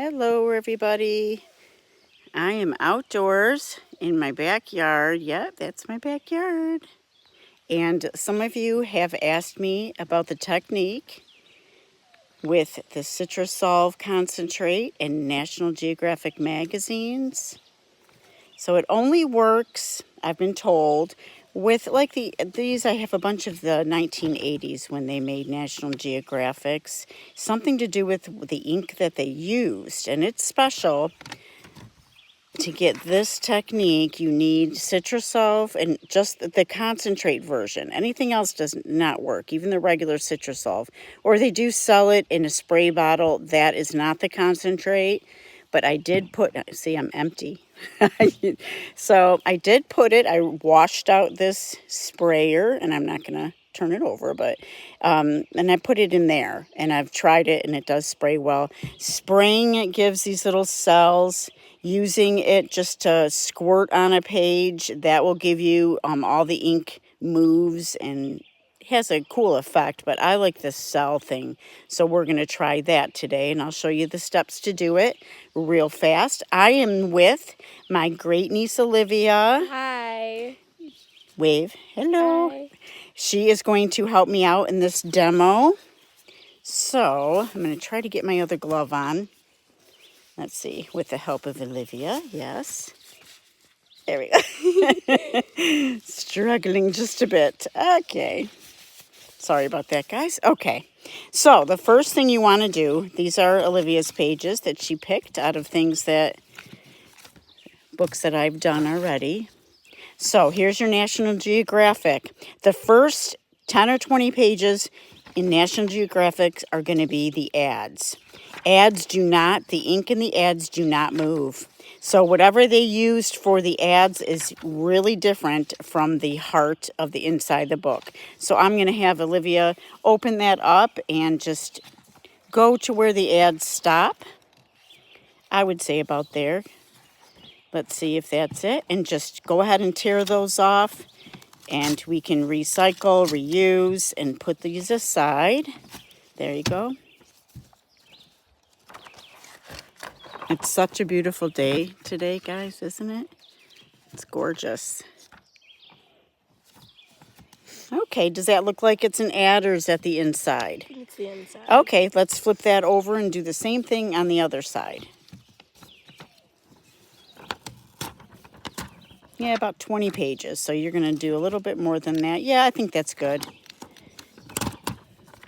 Hello everybody. I am outdoors in my backyard. Yep, that's my backyard. And some of you have asked me about the technique with the Citrasolv concentrate and National Geographic magazines. So it only works, I've been told, with like these. I have a bunch of the 1980s when they made National Geographics. Something to do with the ink that they used, and it's special. To get this technique, you need Citrasolv and just the concentrate version. Anything else does not work, even the regular Citrasolv. Or they do sell it in a spray bottle. That is not the concentrate. But I did put, see, I'm empty. So I did put it, I washed out this sprayer, and I'm not going to turn it over, but, and I put it in there, and I've tried it, and it does spray well. Spraying it gives these little cells. Using it just to squirt on a page, that will give you all the ink moves and has a cool effect, but I like this cell thing. So we're going to try that today, and I'll show you the steps to do it real fast. I am with my great niece Olivia. Hi. Wave. Hello. Hi. She is going to help me out in this demo. So I'm going to try to get my other glove on. Let's see, with the help of Olivia, yes. There we go. Struggling just a bit. Okay. Sorry about that, guys. Okay. So the first thing you want to do, these are Olivia's pages that she picked out of books that I've done already. So here's your National Geographic. The first 10 or 20 pages in National Geographic are going to be the ads. The ink in the ads do not move. So whatever they used for the ads is really different from the heart of the inside the book. So I'm going to have Olivia open that up and just go to where the ads stop. I would say about there. Let's see if that's it. And just go ahead and tear those off. And we can recycle, reuse, and put these aside. There you go. It's such a beautiful day today, guys, isn't it? It's gorgeous. Okay, does that look like it's an ad or is that the inside? I think it's the inside. Okay, let's flip that over and do the same thing on the other side. Yeah, about 20 pages. So you're going to do a little bit more than that. Yeah, I think that's good.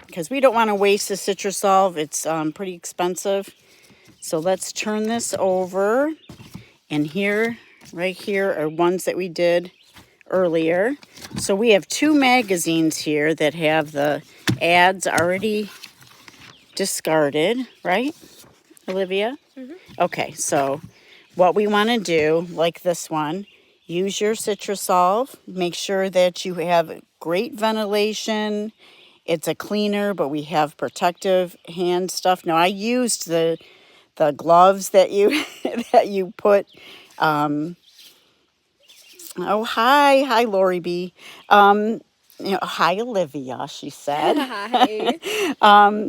Because we don't want to waste the Citrasolv. It's pretty expensive. So let's turn this over. And here, right here, are ones that we did earlier. So we have two magazines here that have the ads already discarded, right, Olivia? Mm-hmm. Okay, so what we want to do, like this one, use your Citrasolv. Make sure that you have great ventilation. It's a cleaner, but we have protective hand stuff. Now, I used the gloves that you that you put. Oh, hi, Lori B. Hi, Olivia. She said. Hi.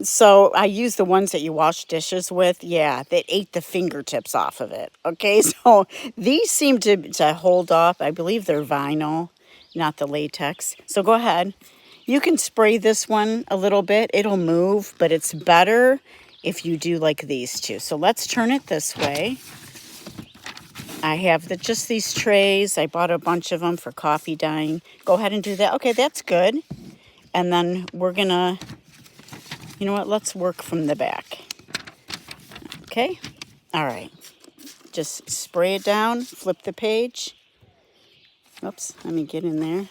So I used the ones that you wash dishes with. Yeah, that ate the fingertips off of it. Okay, so these seem to hold up. I believe they're vinyl, not the latex. So go ahead. You can spray this one a little bit. It'll move, but it's better if you do like these two. So let's turn it this way. I have just these trays. I bought a bunch of them for coffee dyeing. Go ahead and do that. Okay, that's good. And then we're going to, you know what, let's work from the back. Okay, all right. Just spray it down, flip the page. Oops, let me get in there.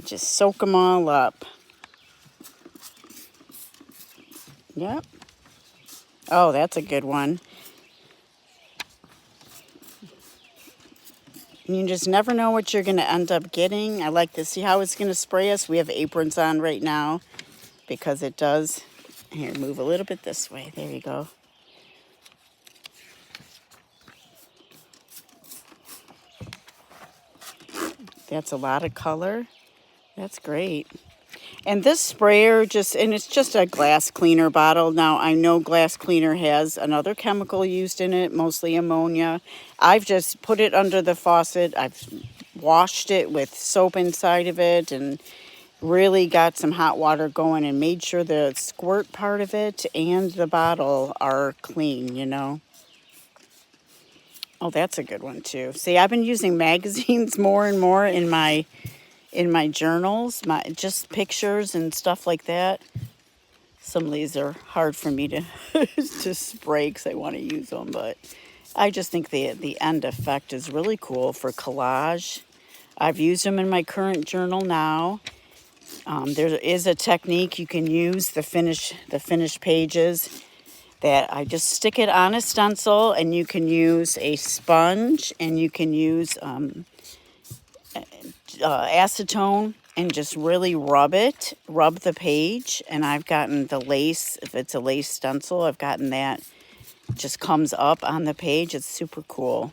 Just soak them all up. Yep. Oh, that's a good one. You just never know what you're going to end up getting. I like to see how it's going to spray us. We have aprons on right now because it does. Here, move a little bit this way. There you go. That's a lot of color. That's great. And this sprayer and it's just a glass cleaner bottle. Now, I know glass cleaner has another chemical used in it, mostly ammonia. I've just put it under the faucet. I've washed it with soap inside of it and really got some hot water going and made sure the squirt part of it and the bottle are clean, you know. Oh, that's a good one too. See, I've been using magazines more and more in my journals, my just pictures and stuff like that. Some of these are hard for me to to spray because I want to use them, but I just think the end effect is really cool for collage. I've used them in my current journal now. There is a technique you can use the finished pages that I just stick it on a stencil, and you can use a sponge and you can use acetone and just really rub the page. And I've gotten the lace, if it's a lace stencil, I've gotten that just comes up on the page. It's super cool.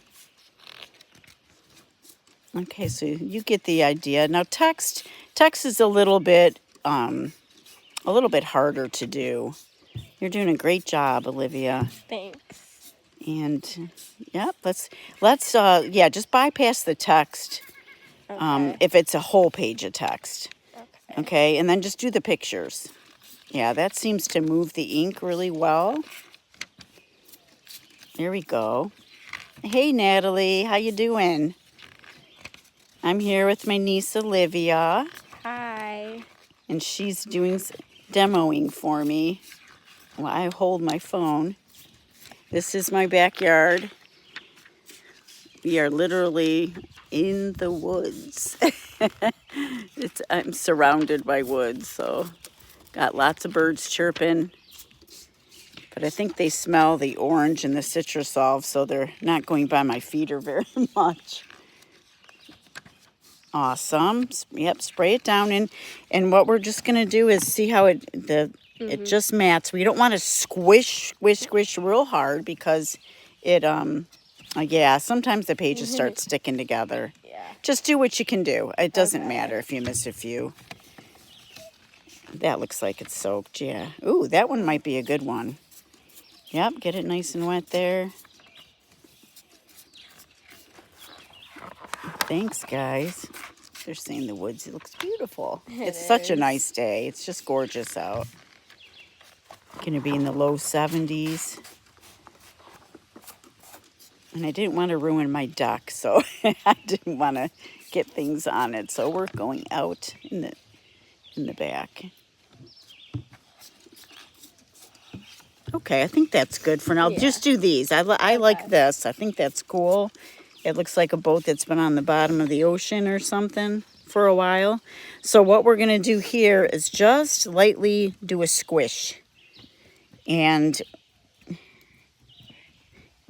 Okay, so you get the idea. Now text is a little bit harder to do. You're doing a great job, Olivia. Thanks. And yeah, just bypass the text. Okay. If it's a whole page of text. Okay, and then just do the pictures. Yeah, that seems to move the ink really well. There we go. Hey, Natalie, how you doing? I'm here with my niece, Olivia, Hi. and she's doing demoing for me while I hold my phone. This is my backyard. We are literally in the woods. I'm surrounded by woods, so got lots of birds chirping. But I think they smell the orange and the Citrasolv, so they're not going by my feeder very much. Awesome. Yep, spray it down in. And what we're just going to do is see how it just mats. We don't want to squish real hard because it, sometimes the pages start sticking together. Yeah. Just do what you can do. It doesn't matter if you miss a few. That looks like it's soaked, yeah. Ooh, that one might be a good one. Yep, get it nice and wet there. Thanks, guys. They're saying the woods, it looks beautiful. It's such a nice day. It's just gorgeous out. Gonna be in the low 70s. And I didn't want to ruin my duck, so I didn't want to get things on it. So we're going out in the back. Okay, I think that's good for now. Yeah. Just do these. I like this. I think that's cool. It looks like a boat that's been on the bottom of the ocean or something for a while. So what we're going to do here is just lightly do a squish. And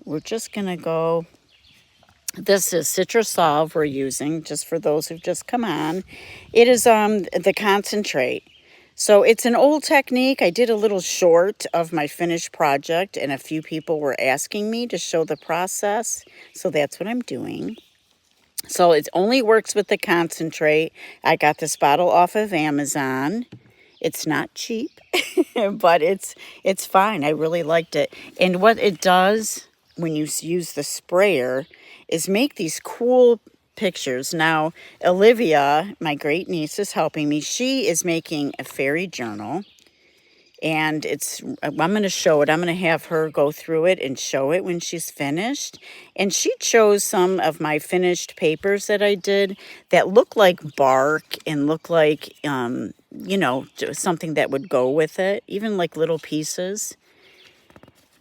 we're just going to go. This is Citrasolv we're using, just for those who've just come on. It is the concentrate. So it's an old technique. I did a little short of my finished project, and a few people were asking me to show the process. So that's what I'm doing. So it only works with the concentrate. I got this bottle off of Amazon. It's not cheap, but it's fine. I really liked it. And what it does when you use the sprayer is make these cool pictures. Now, Olivia, my great niece, is helping me. She is making a fairy journal, and I'm going to show it. I'm going to have her go through it and show it when she's finished. And she chose some of my finished papers that I did that look like bark and look like, something that would go with it, even like little pieces.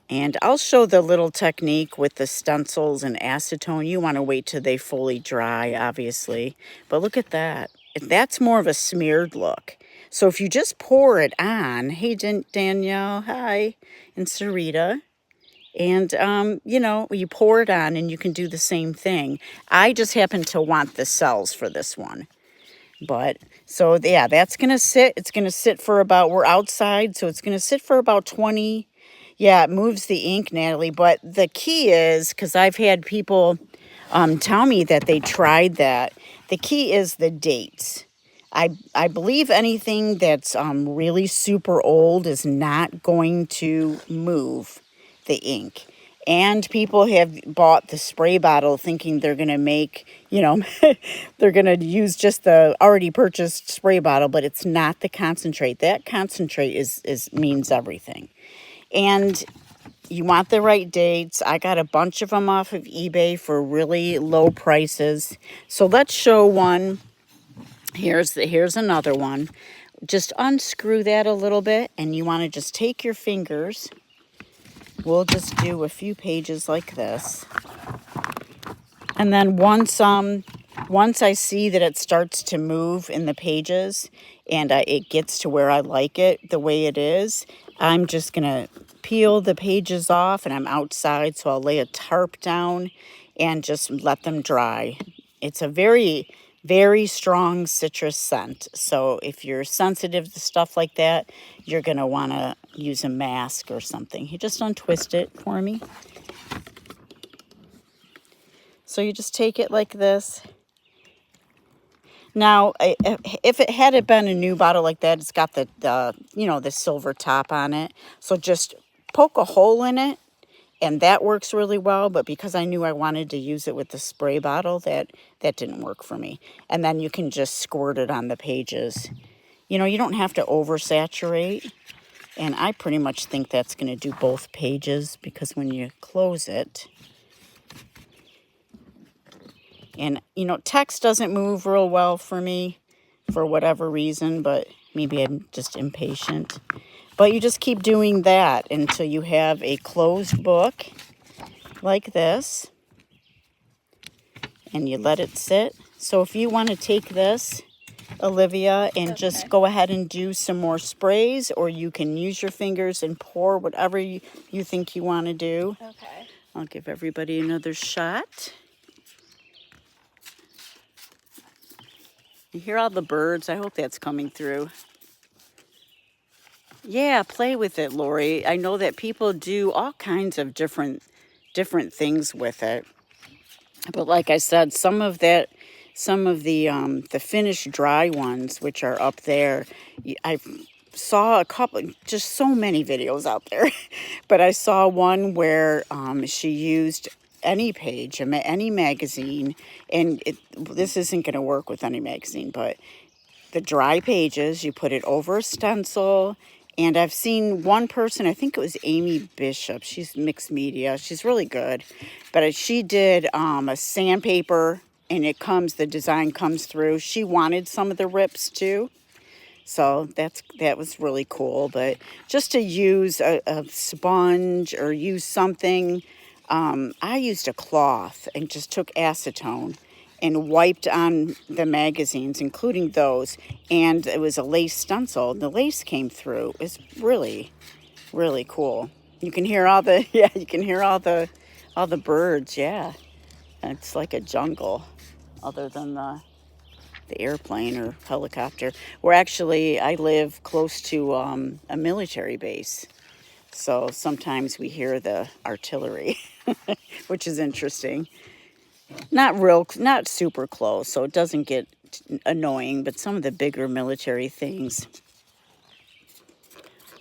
And I'll show the little technique with the stencils and acetone. You want to wait till they fully dry, obviously. But look at that. That's more of a smeared look. So if you just pour it on, hey, Danielle, hi, and Sarita. And, you pour it on and you can do the same thing. I just happen to want the cells for this one. But, so, yeah, that's going to sit. It's going to sit for we're outside, so it's going to sit for about 20. Yeah, it moves the ink, Natalie. But the key is, because I've had people tell me that they tried that, the key is the dates. I believe anything that's really super old is not going to move the ink. And people have bought the spray bottle thinking they're going to make, they're going to use just the already purchased spray bottle, but it's not the concentrate. That concentrate is means everything. And you want the right dates. I got a bunch of them off of eBay for really low prices. So let's show one. Here's another one. Just unscrew that a little bit, and you want to just take your fingers. We'll just do a few pages like this. And then once I see that it starts to move in the pages and it gets to where I like it the way it is, I'm just going to peel the pages off, and I'm outside, so I'll lay a tarp down and just let them dry. It's a very, very strong citrus scent. So if you're sensitive to stuff like that, you're going to want to use a mask or something. You just untwist it for me. So you just take it like this. Now, if it had been a new bottle like that, it's got the silver top on it. So just poke a hole in it, and that works really well. But because I knew I wanted to use it with the spray bottle, that didn't work for me. And then you can just squirt it on the pages. You don't have to oversaturate. And I pretty much think that's going to do both pages, because when you close it, and, text doesn't move real well for me for whatever reason, but maybe I'm just impatient. But you just keep doing that until you have a closed book like this, and you let it sit. So if you want to take this, Olivia, and just go ahead and do some more sprays, or you can use your fingers and pour whatever you think you want to do. Okay. I'll give everybody another shot. You hear all the birds? I hope that's coming through. Yeah, play with it, Lori. I know that people do all kinds of different things with it. But like I said, some of the finished dry ones, which are up there, I saw a couple, just so many videos out there. But I saw one where she used any page, any magazine, and this isn't going to work with any magazine, but the dry pages, you put it over a stencil. And I've seen one person, I think it was Amy Bishop. She's mixed media. She's really good. But she did a sandpaper, and the design comes through. She wanted some of the rips too. So that was really cool. But just to use a sponge or use something, I used a cloth and just took acetone and wiped on the magazines, including those. And it was a lace stencil. The lace came through. It's really, really cool. You can hear all the birds. Yeah, it's like a jungle, other than the airplane or helicopter. I live close to a military base, so sometimes we hear the artillery, which is interesting. Not super close, so it doesn't get annoying, but some of the bigger military things.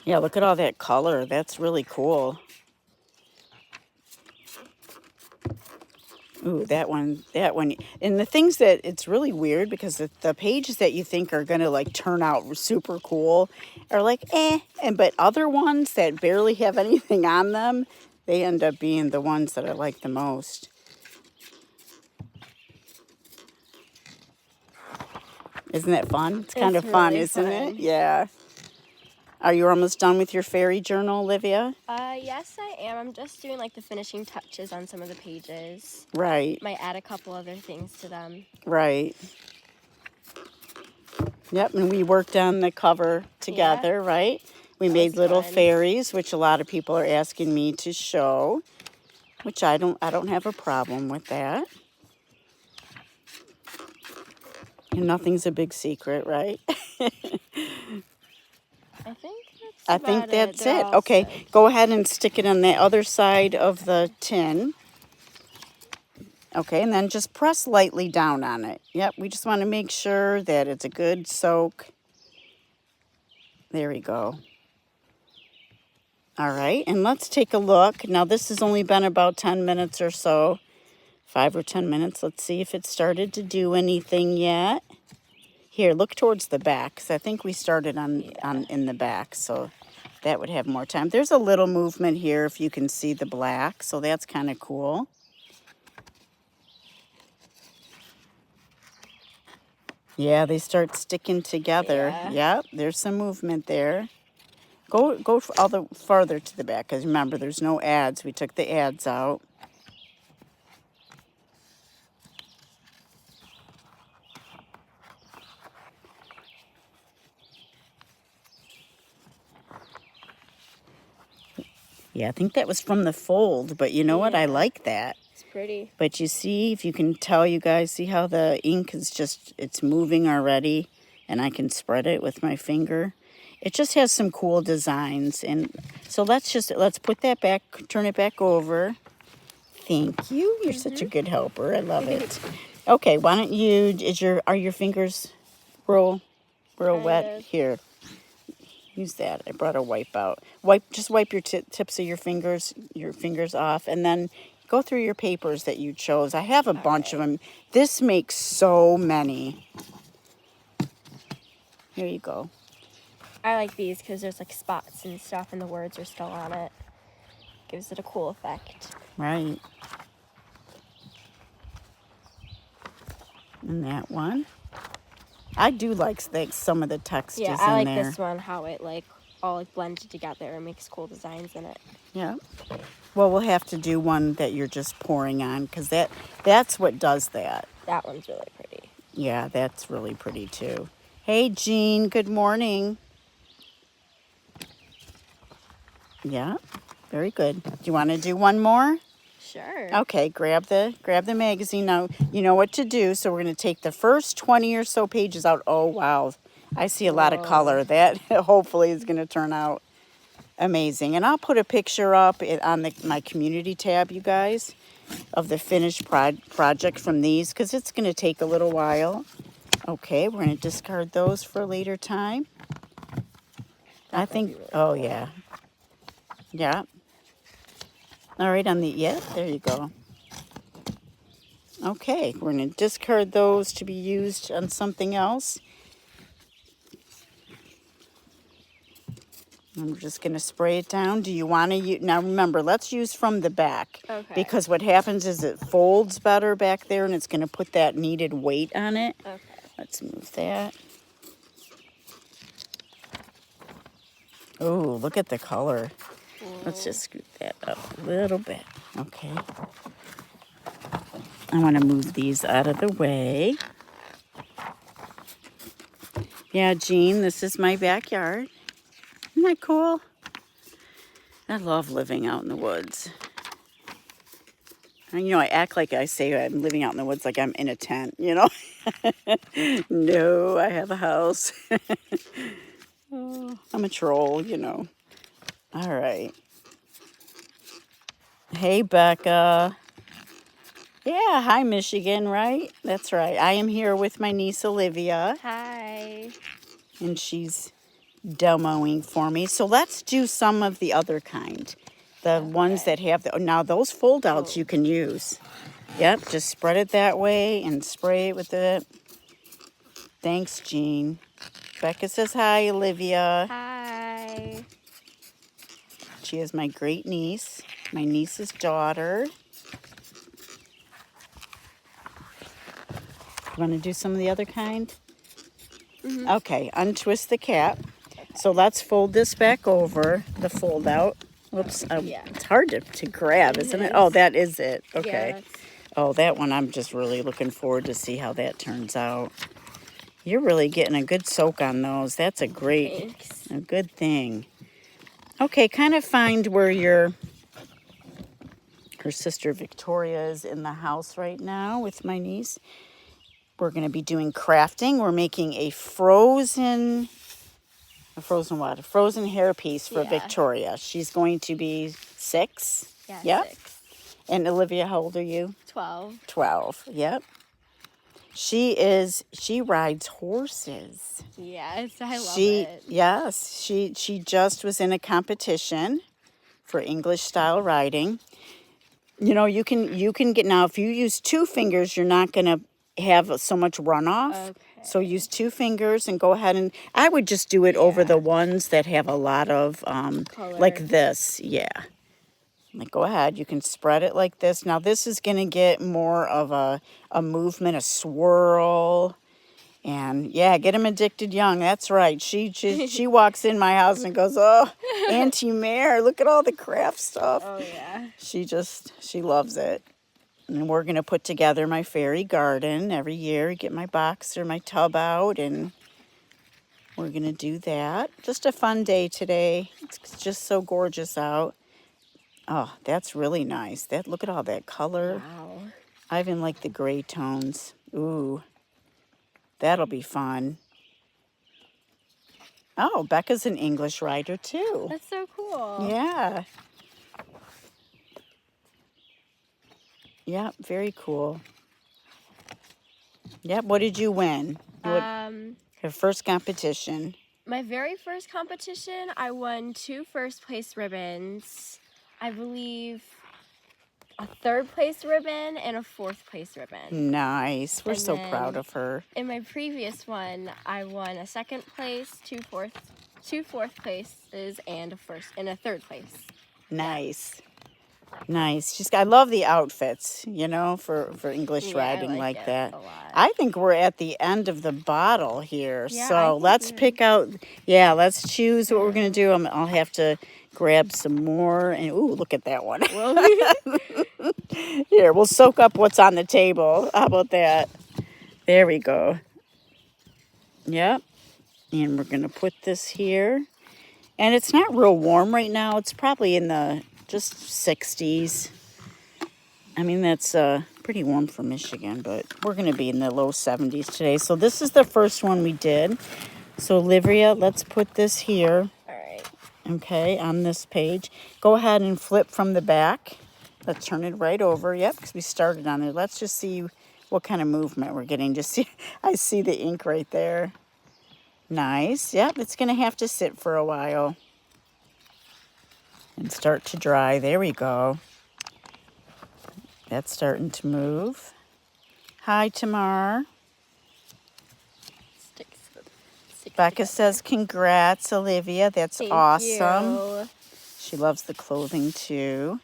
Yeah, look at all that color. That's really cool. Ooh, that one. And the things that it's really weird, because the pages that you think are going to like turn out super cool are like, but other ones that barely have anything on them, they end up being the ones that I like the most. Isn't that fun? It's kind of fun, really isn't it? fun. Yeah. Are you almost done with your fairy journal, Olivia? Yes, I am. I'm just doing like the finishing touches on some of the pages. Right. Might add a couple other things to them. Right. Yep, and we worked on the cover together, right? We made little fairies, which a lot of people are asking me to show, which I don't have a problem with that. And nothing's a big secret, right? I think that's it. Okay, go ahead and stick it on the other side of the tin. Okay, and then just press lightly down on it. Yep, we just want to make sure that it's a good soak. There we go. All right, and let's take a look. Now this has only been about 10 minutes or so, 5 or 10 minutes. Let's see if it started to do anything yet. Here, look towards the back, because I think we started on in the back, so that would have more time. There's a little movement here if you can see the black, so that's kind of cool. Yeah, they start sticking together. Yeah. Yep, there's some movement there. Go all the farther to the back, because remember, there's no ads. We took the ads out. Yeah, I think that was from the fold, but you know what? I Yeah. like that. It's pretty. But you see, if you can tell, you guys, see how the ink is just, it's moving already, and I can spread it with my finger. It just has some cool designs. And so let's put that back, turn it back over. Thank you. You're such a good helper. I love it. Okay, why don't you, are your fingers real wet? of. Here, use that. I brought a wipe out. Just wipe your tips of your fingers off, and then go through your papers that you chose. I have a bunch of them. This makes so many. Here you go. I like these because there's like spots and stuff and the words are still on it. Gives it a cool effect. Right. And that one. I do like some of the text Yeah, is I in like there. this one, how it like all like blended together and makes cool designs in it. Yeah. Well, we'll have to do one that you're just pouring on, because that's what does that. That one's really pretty. Yeah, that's really pretty too. Hey, Jean, good morning. Yeah, very good. Do you want to do one more? Sure. Okay, grab the magazine. Now, you know what to do. So we're going to take the first 20 or so pages out. Oh, wow. I see a lot of color. That hopefully is going to turn out amazing. And I'll put a picture up on my community tab, you guys, of the finished project from these, because it's going to take a little while. Okay, we're going to discard those for a later time. I think, oh, yeah. Yeah. All right, there you go. Okay, we're going to discard those to be used on something else. And we're just going to spray it down. Do you want to use, now remember, let's use from the back. Okay. Because what happens is it folds better back there, and it's going to put that needed weight on it. Okay. Let's move that. Oh, look at the color. Let's just scoot that up a little bit. Okay. I want to move these out of the way. Yeah, Jean, this is my backyard. Isn't that cool? I love living out in the woods. And, I act like I say I'm living out in the woods like I'm in a tent, No, I have a house. Oh, I'm a troll, All right. Hey, Becca. Yeah, hi, Michigan, right? That's right. I am here with my niece, Olivia. Hi. And she's demoing for me. So let's do some of the other kind. The ones that have now those fold outs you can use. Yep, just spread it that way and spray it with it. Thanks, Jean. Becca says hi, Olivia. Hi. She is my great niece, my niece's daughter. You want to do some of the other kind? Mm-hmm. Okay, untwist the cap. So let's fold this back over, the fold out. Whoops, it's hard to grab, isn't it? Oh, that is it. Okay. Oh, that one I'm just really looking forward to see how that turns out. You're really getting a good soak on those. That's a good thing. Okay, kind of find where her sister Victoria is in the house right now with my niece. We're going to be doing crafting. We're making a frozen hairpiece for Victoria. She's going to be 6. Yeah, yep. 6. And Olivia, how old are you? 12. 12. Yep. She rides horses. Yes, I love it. Yes, she just was in a competition for English style riding. You know, you can get, now if you use 2 fingers, you're not going to have so much runoff. Okay. So use 2 fingers and go ahead, and I would just do it over the ones that have a lot of Color. like this. Yeah. Like, go ahead, you can spread it like this. Now this is going to get more of a movement, a swirl. And yeah, get them addicted young. That's right. She walks in my house and goes, "Oh, Auntie Mare, look at all the craft stuff." Oh, yeah. She loves it. And we're going to put together my fairy garden every year. Get my box or my tub out, and we're going to do that. Just a fun day today. It's just so gorgeous out. Oh, that's really nice. Look at all that color. Wow. I even like the gray tones. Ooh, that'll be fun. Oh, Becca's an English writer too. That's so cool. Yeah. Yeah, very cool. Yep, what did you win? Your first competition. My very first competition, I won 2 first place ribbons. I believe a 3rd place ribbon and a 4th place ribbon. Nice. We're And so then proud of her. In my previous one, I won a 2nd place, 2 4th places, and a 3rd place. Nice. Nice. I love the outfits, you know, for English writing I like it that. a lot. I think we're at the end of the bottle here. Yeah, I So think let's we are. pick out, let's choose what we're going to do. I'll have to grab some more. And ooh, look at that one. Here, we'll soak up what's on the table. How about that? There we go. Yep. And we're going to put this here. And it's not real warm right now. It's probably in the just 60s. I mean, that's pretty warm for Michigan, but we're going to be in the low 70s today. So this is the first one we did. So Olivia, let's put this here. All right. Okay, on this page. Go ahead and flip from the back. Let's turn it right over. Yep, because we started on it. Let's just see what kind of movement we're getting. Just see, I see the ink right there. Nice. Yep, it's going to have to sit for a while and start to dry. There we go. That's starting to move. Hi, Tamar. Becca says, congrats, Olivia. That's awesome. You. She loves the clothing, too.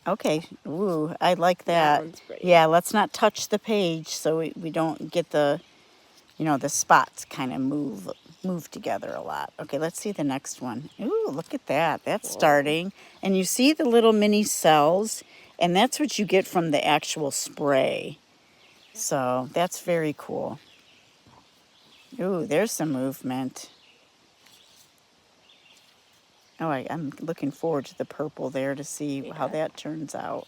Okay. Ooh, I like That that. one's pretty. Yeah, let's not touch the page so we don't get the, the spots kind of move together a lot. Okay, let's see the next one. Ooh, look at that. That's starting. And you see the little mini cells, and that's what you get from the actual spray. So that's very cool. Ooh, there's some movement. Oh, I'm looking forward to the purple there to see how that turns out.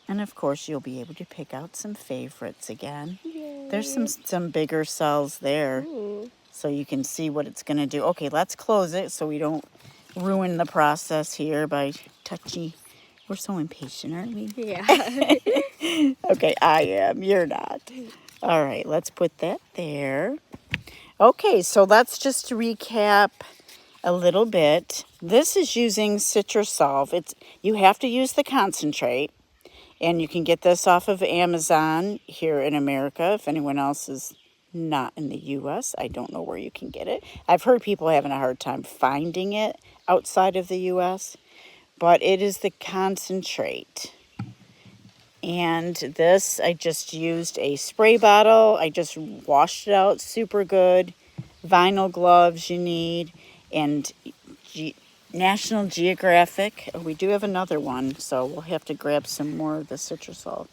And of course, you'll be able to pick out some favorites again. Yay. There's some bigger cells there. Ooh. So you can see what it's going to do. Okay, let's close it so we don't ruin the process here by touchy. We're so impatient, aren't we? Yeah. Okay, I am. You're not. All right, let's put that there. Okay, so let's just recap a little bit. This is using Citrasolv. You have to use the concentrate, and you can get this off of Amazon here in America. If anyone else is not in the U.S., I don't know where you can get it. I've heard people having a hard time finding it outside of the U.S., but it is the concentrate. And this, I just used a spray bottle. I just washed it out super good. Vinyl gloves you need. And National Geographic. We do have another one, so we'll have to grab some more of the Citrasolv.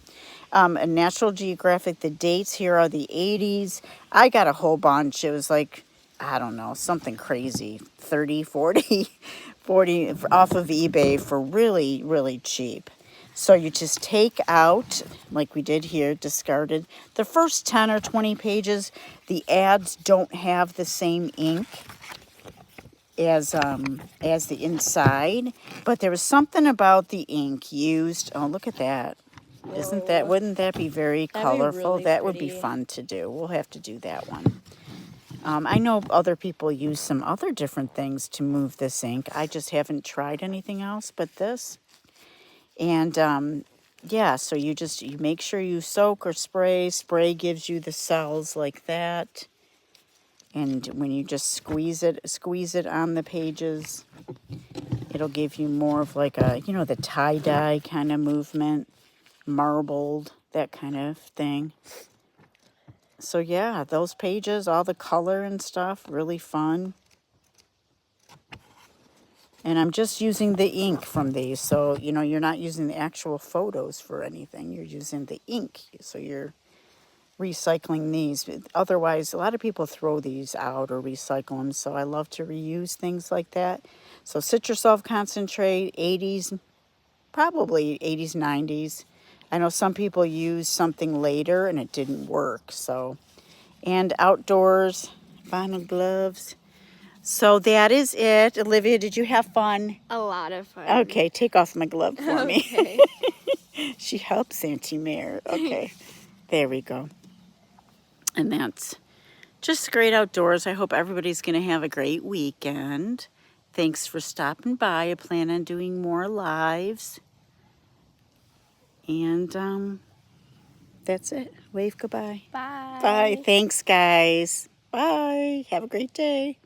A National Geographic, the dates here are the 80s. I got a whole bunch. It was like, I don't know, something crazy. 30, 40 off of eBay for really, really cheap. So you just take out, like we did here, discarded. The first 10 or 20 pages, the ads don't have the same ink. as the inside, but there was something about the ink used. Oh, look at that. Isn't that, wouldn't that be very colorful? really That would be pretty. fun to do. We'll have to do that one. I know other people use some other different things to move this ink. I just haven't tried anything else but this. And yeah, so you make sure you soak or spray. Spray gives you the cells like that. And when you just squeeze it on the pages, it'll give you more of like a, the tie-dye kind of movement, marbled, that kind of thing. So yeah, those pages, all the color and stuff, really fun. And I'm just using the ink from these. So, you're not using the actual photos for anything. You're using the ink. So you're recycling these. Otherwise, a lot of people throw these out or recycle them. So I love to reuse things like that. So Citrasolv concentrate, 80s, probably 80s, 90s. I know some people use something later and it didn't work. So, and outdoors, vinyl gloves. So that is it. Olivia, did you have fun? A lot of fun. Okay, take off my glove for me. Okay. She helps Auntie Mare. Okay, there we go. And that's just great outdoors. I hope everybody's going to have a great weekend. Thanks for stopping by. I plan on doing more lives. And that's it. Wave goodbye. Bye. Bye. Thanks, guys. Bye. Have a great day.